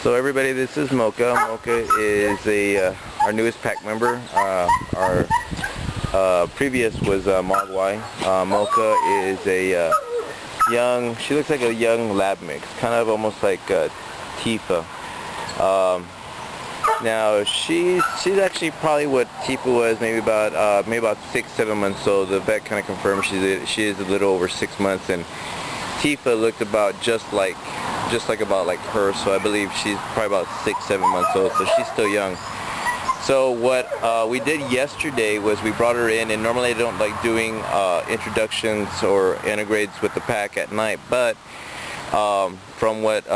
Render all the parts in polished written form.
So everybody, this is Moka. Moka is our newest pack member. Our previous was Mogwai. Moka is a she looks like a young lab mix, kind of almost like Tifa. Now she's actually probably what Tifa was, maybe about 6-7 months old. The vet kind of confirmed she is a little over 6 months, and Tifa looked about just like about her, so I believe she's probably about 6-7 months old, so she's still young. So what we did yesterday was we brought her in, and normally I don't like doing introductions or integrates with the pack at night, but from what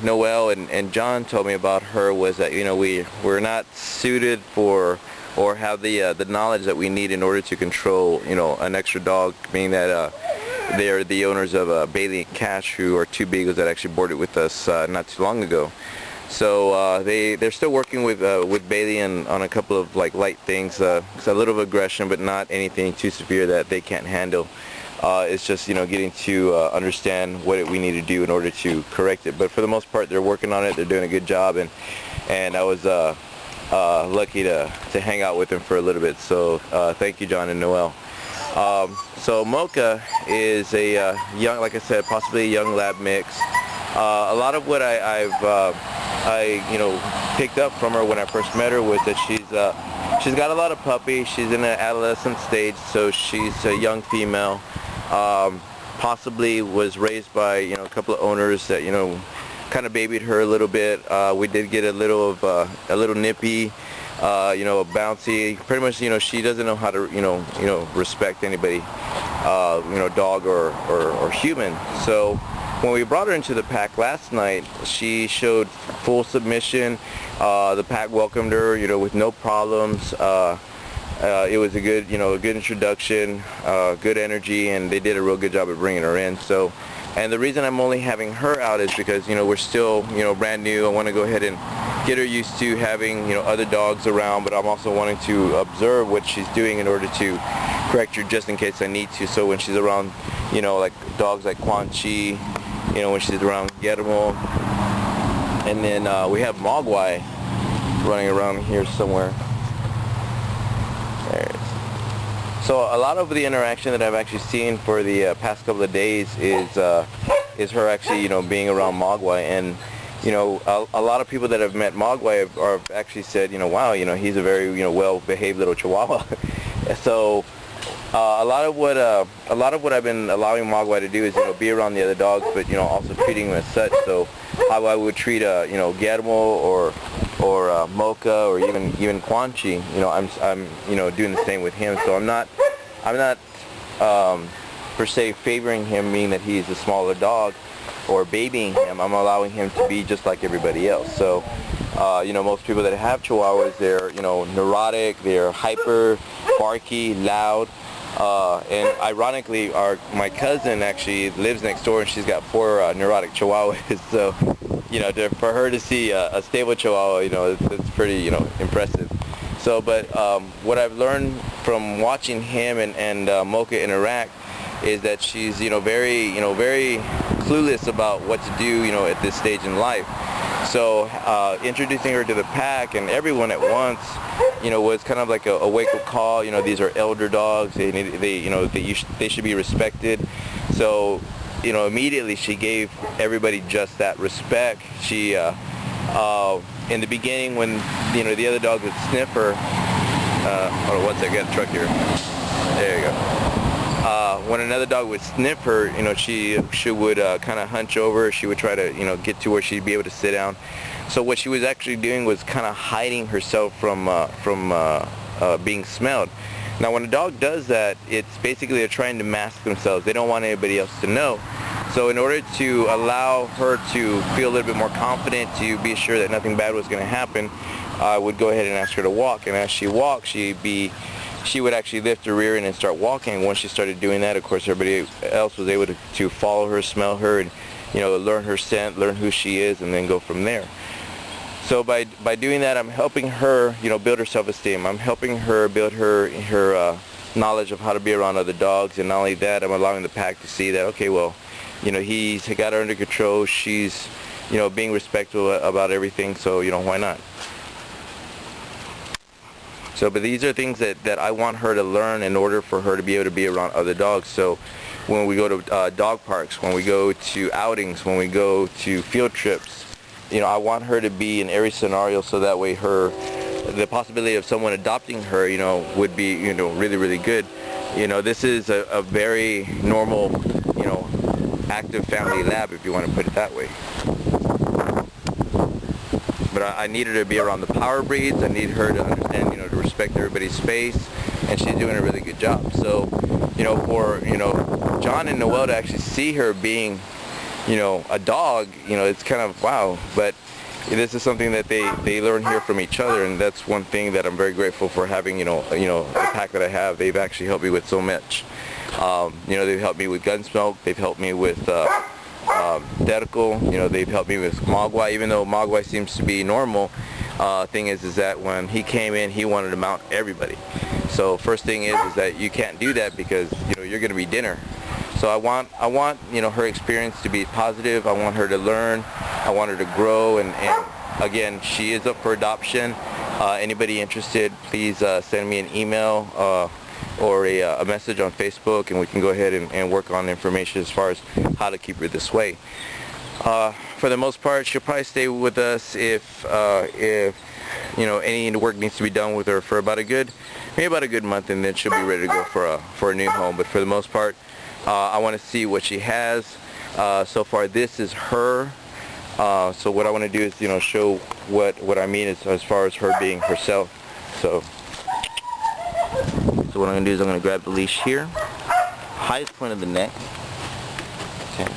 Noel and John told me about her was that, you know, we're not suited for or have the knowledge that we need in order to control, you know, an extra dog, meaning that they're the owners of Baliey Cash, who are two beagles that actually boarded with us not too long ago. So they're still working with Baliey on a couple of like light things. It's a little of aggression, but not anything too severe that they can't handle. It's just, you know, getting to understand what we need to do in order to correct it. But for the most part, they're working on it. They're doing a good job, and I was lucky to hang out with them for a little bit. So thank you, John and Noel. So Moka is a young, like I said, possibly a young lab mix. A lot of what I you know, picked up from her when I first met her was that she's got a lot of puppy. She's in an adolescent stage, so she's a young female. Possibly was raised by, you know, a couple of owners that, you know, kind of babied her a little bit. We did get a little nippy, you know, bouncy. Pretty much, you know, she doesn't know how to, you know, respect anybody, you know, dog or human. So when we brought her into the pack last night, she showed full submission. The pack welcomed her, you know, with no problems. It was a good, you know, a good introduction, good energy, and they did a real good job of bringing her in. So, and the reason I'm only having her out is because, you know, we're still, you know, brand new. I want to go ahead and get her used to having, you know, other dogs around, but I'm also wanting to observe what she's doing in order to correct her just in case I need to. So when she's around, you know, like dogs like Quan Chi, you know, when she's around Guillermo, and then we have Mogwai running around here somewhere. There it is. So a lot of the interaction that I've actually seen for the past couple of days is her actually, you know, being around Mogwai, and you know, a lot of people that have met Mogwai have actually said, you know, wow, you know, he's a very, you know, well-behaved little Chihuahua. So a lot of what I've been allowing Mogwai to do is, you know, be around the other dogs, but, you know, also treating them as such. So how I would treat you know, Guillermo or Moka or even Quan Chi, you know, I'm you know, doing the same with him. So I'm not per se favoring him, meaning that he's a smaller dog, or babying him. I'm allowing him to be just like everybody else. So you know, most people that have Chihuahuas, they're, you know, neurotic, they're hyper, barky, loud. And ironically, my cousin actually lives next door, and she's got 4 neurotic Chihuahuas. So, you know, for her to see a stable Chihuahua, you know, it's pretty, you know, impressive. So, but what I've learned from watching him and Moka interact is that she's, you know, very clueless about what to do, you know, at this stage in life. So introducing her to the pack and everyone at once, you know, was kind of like a wake-up call. You know, these are elder dogs. They should be respected. So, you know, immediately she gave everybody just that respect. She, in the beginning, when, you know, the other dog would sniff her. Hold on one second, I got a truck here. There you go. When another dog would sniff her, you know, she would kind of hunch over. She would try to, you know, get to where she'd be able to sit down. So what she was actually doing was kind of hiding herself from being smelled. Now, when a dog does that, it's basically they're trying to mask themselves. They don't want anybody else to know. So in order to allow her to feel a little bit more confident, to be sure that nothing bad was going to happen, I would go ahead and ask her to walk. And as she walked, she would actually lift her rear end and start walking. Once she started doing that, of course, everybody else was able to follow her, smell her, and, you know, learn her scent, learn who she is, and then go from there. So by doing that, I'm helping her, you know, build her self-esteem. I'm helping her build her knowledge of how to be around other dogs, and not only that, I'm allowing the pack to see that, okay, well, you know, he's got her under control. She's being respectful about everything. So, why not? So, but these are things that I want her to learn in order for her to be able to be around other dogs. So when we go to dog parks, when we go to outings, when we go to field trips, I want her to be in every scenario, so that way the possibility of someone adopting her, would be, really, really good. This is a very normal, active family lab, if you want to put it that way. But I need her to be around the power breeds. I need her to understand, to respect everybody's space, and she's doing a really good job. So, for, John and Noel to actually see her being, a dog, it's kind of wow. But this is something that they learn here from each other, and that's one thing that I'm very grateful for having, the pack that I have. They've actually helped me with so much. They've helped me with Gunsmoke. They've helped me with Derko. They've helped me with Mogwai, even though Mogwai seems to be normal. Thing is that when he came in, he wanted to mount everybody. So first thing is that you can't do that, because you're going to be dinner. So I want her experience to be positive. I want her to learn. I want her to grow, and again, she is up for adoption. Anybody interested, please send me an email or a message on Facebook, and we can go ahead and work on information as far as how to keep her this way. For the most part, she'll probably stay with us if any work needs to be done with her for maybe about a good month, and then she'll be ready to go for a new home. But for the most part, I want to see what she has. So far, this is her. So what I want to do is, show what I mean as far as her being herself. So what I'm going to do is I'm going to grab the leash here, highest point of the neck, okay,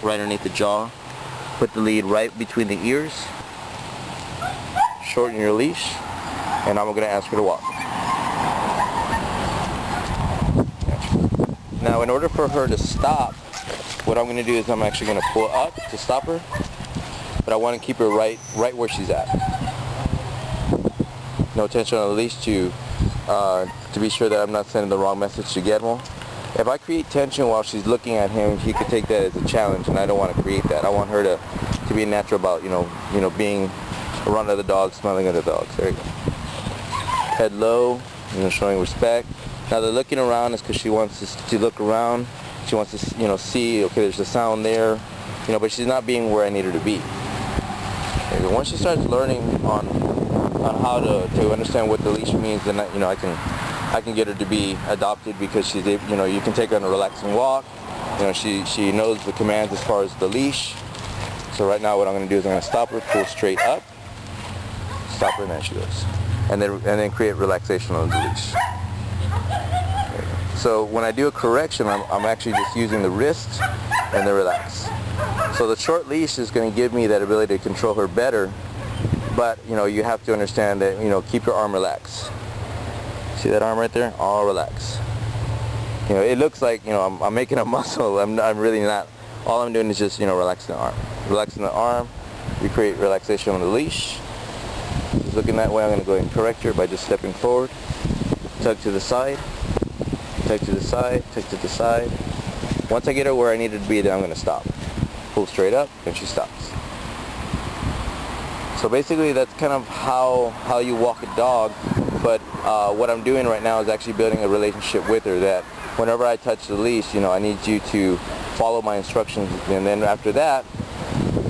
right underneath the jaw, put the lead right between the ears, shorten your leash, and I'm going to ask her to walk. Now, in order for her to stop, what I'm going to do is I'm actually going to pull up to stop her, but I want to keep her right where she's at. No tension on the leash to be sure that I'm not sending the wrong message to Guillermo. If I create tension while she's looking at him, he could take that as a challenge, and I don't want to create that. I want her to be natural about being around other dogs, smelling other dogs. There you go. Head low, showing respect. Now the looking around is because she wants to look around. She wants to see, okay, there's a sound there, but she's not being where I need her to be. Okay, once she starts learning on how to understand what the leash means, then I can get her to be adopted, because she's you can take her on a relaxing walk. She knows the commands as far as the leash. So right now what I'm going to do is I'm going to stop her, pull straight up, stop her, and there she goes, and then create relaxation on the leash. So when I do a correction, I'm actually just using the wrist and the relax. So the short leash is going to give me that ability to control her better, but you have to understand that keep your arm relaxed. See that arm right there? All relax. It looks like I'm making a muscle. I'm really not. All I'm doing is just relaxing the arm. Relaxing the arm. We create relaxation on the leash. Just looking that way, I'm going to go ahead and correct her by just stepping forward. Tug to the side. Tug to the side. Tug to the side. Once I get her where I need her to be, then I'm going to stop. Pull straight up, and she stops. So basically, that's kind of how you walk a dog. But what I'm doing right now is actually building a relationship with her, that whenever I touch the leash, I need you to follow my instructions, and then after that,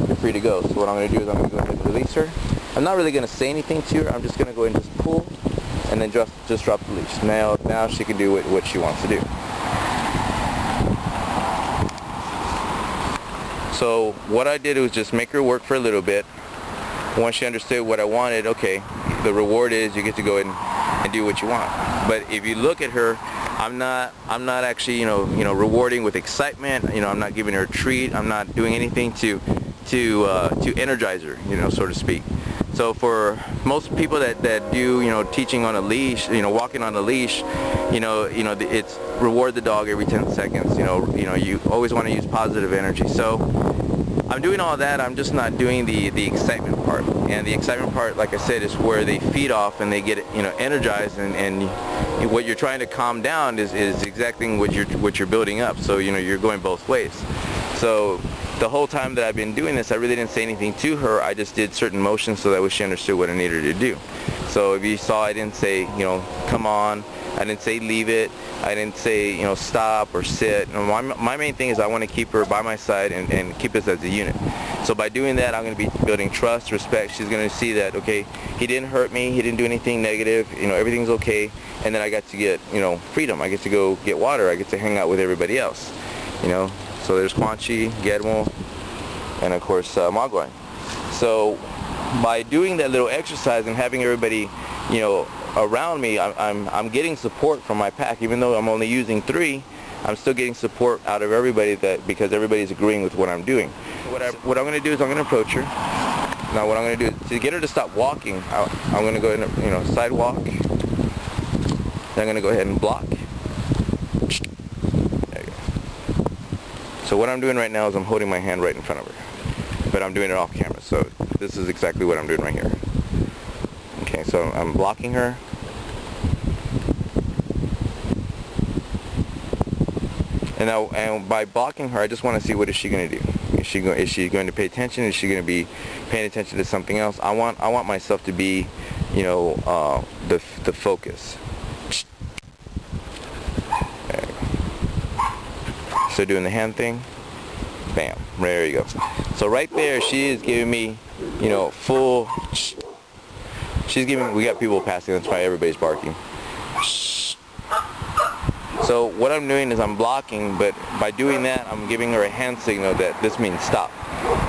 you're free to go. So what I'm going to do is I'm going to go ahead and release her. I'm not really going to say anything to her. I'm just going to go ahead and just pull, and then just drop the leash. Now she can do what she wants to do. So what I did was just make her work for a little bit. Once she understood what I wanted, okay, the reward is you get to go in and do what you want. But if you look at her, I'm not actually rewarding with excitement. I'm not giving her a treat. I'm not doing anything to energize her, so to speak. So for most people that do teaching on a leash, walking on a leash, it's reward the dog every 10 seconds. You always want to use positive energy. So I'm doing all that. I'm just not doing the excitement part. And the excitement part, like I said, is where they feed off and they get energized, and what you're trying to calm down is exactly what you're building up. So you're going both ways. So the whole time that I've been doing this, I really didn't say anything to her. I just did certain motions so that way she understood what I needed her to do. So if you saw, I didn't say, you know, come on. I didn't say leave it. I didn't say, you know, stop or sit. You know, my main thing is I want to keep her by my side and keep us as a unit. So by doing that, I'm going to be building trust, respect. She's going to see that, okay, he didn't hurt me. He didn't do anything negative. You know, everything's okay. And then I got to get, you know, freedom. I get to go get water. I get to hang out with everybody else. You know, so there's Quanchi, Guillermo, and of course Magwai. So by doing that little exercise and having everybody, you know, around me, I'm getting support from my pack. Even though I'm only using 3, I'm still getting support out of everybody, because everybody's agreeing with what I'm doing. What I'm going to do is I'm going to approach her. Now what I'm going to do to get her to stop walking, I'm going to go ahead and, you know, sidewalk. Then I'm going to go ahead and block. There you go. So what I'm doing right now is I'm holding my hand right in front of her, but I'm doing it off camera. So this is exactly what I'm doing right here. Okay, so I'm blocking her. And now, and by blocking her, I just want to see what is she going to do. Is she going to pay attention? Is she going to be paying attention to something else? I want myself to be, you know, the focus. There you go. So doing the hand thing. Bam. There you go. So right there, she is giving me, you know, full. She's giving. We got people passing. That's why everybody's barking. So what I'm doing is I'm blocking, but by doing that, I'm giving her a hand signal that this means stop.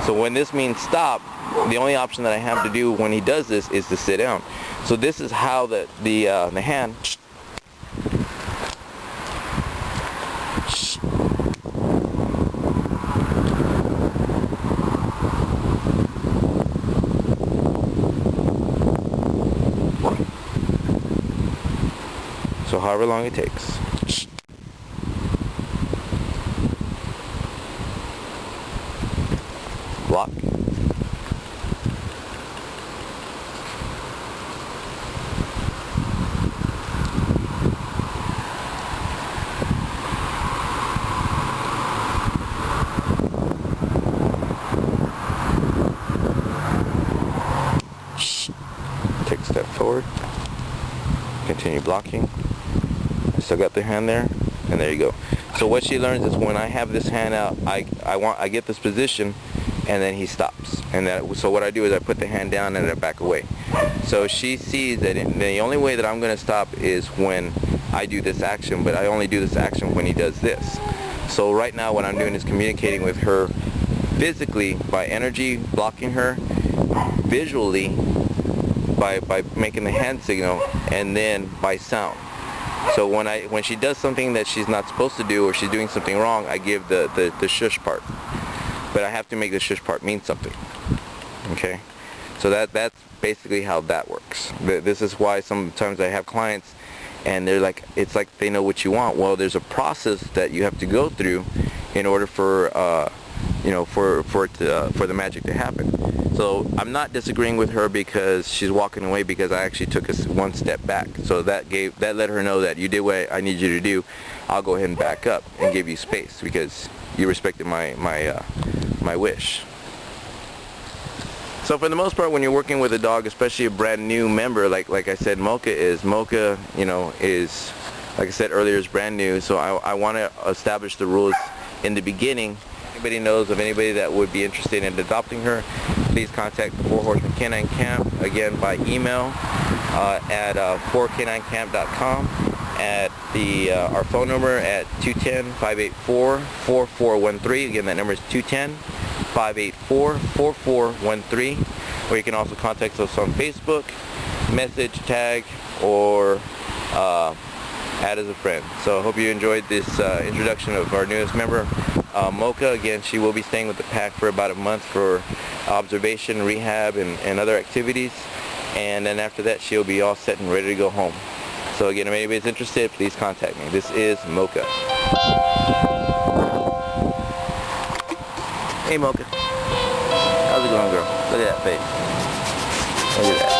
So when this means stop, the only option that I have to do when he does this is to sit down. So this is how the hand. So however long it takes. Block. Take a step forward. Continue blocking. Still got the hand there, and there you go. So what she learns is when I have this hand out, I get this position, and then he stops. And so what I do is I put the hand down and I back away. So she sees that the only way that I'm going to stop is when I do this action, but I only do this action when he does this. So right now what I'm doing is communicating with her physically by energy, blocking her, visually by making the hand signal, and then by sound. So when she does something that she's not supposed to do, or she's doing something wrong, I give the shush part. But I have to make the shush part mean something. Okay? So that's basically how that works. This is why sometimes I have clients and they're like, it's like they know what you want. Well, there's a process that you have to go through in order for you know, for the magic to happen. So I'm not disagreeing with her because she's walking away, because I actually took one step back. So that let her know that you did what I need you to do. I'll go ahead and back up and give you space because you respected my wish. So for the most part, when you're working with a dog, especially a brand new member, like I said, Moka, you know, is, like I said earlier, is brand new. So I want to establish the rules in the beginning. Anybody knows of anybody that would be interested in adopting her, please contact the 4 Horsemen Canine Camp, again by email at 4caninecamp.com, at our phone number at 210-584-4413. Again, that number is 210-584-4413. Or you can also contact us on Facebook, message, tag, or add as a friend. So I hope you enjoyed this introduction of our newest member, Moka. Again, she will be staying with the pack for about a month for observation, rehab, and other activities. And then after that, she'll be all set and ready to go home. So again, if anybody's interested, please contact me. This is Moka. Hey Moka. How's it going, girl? Look at that face. Look at that.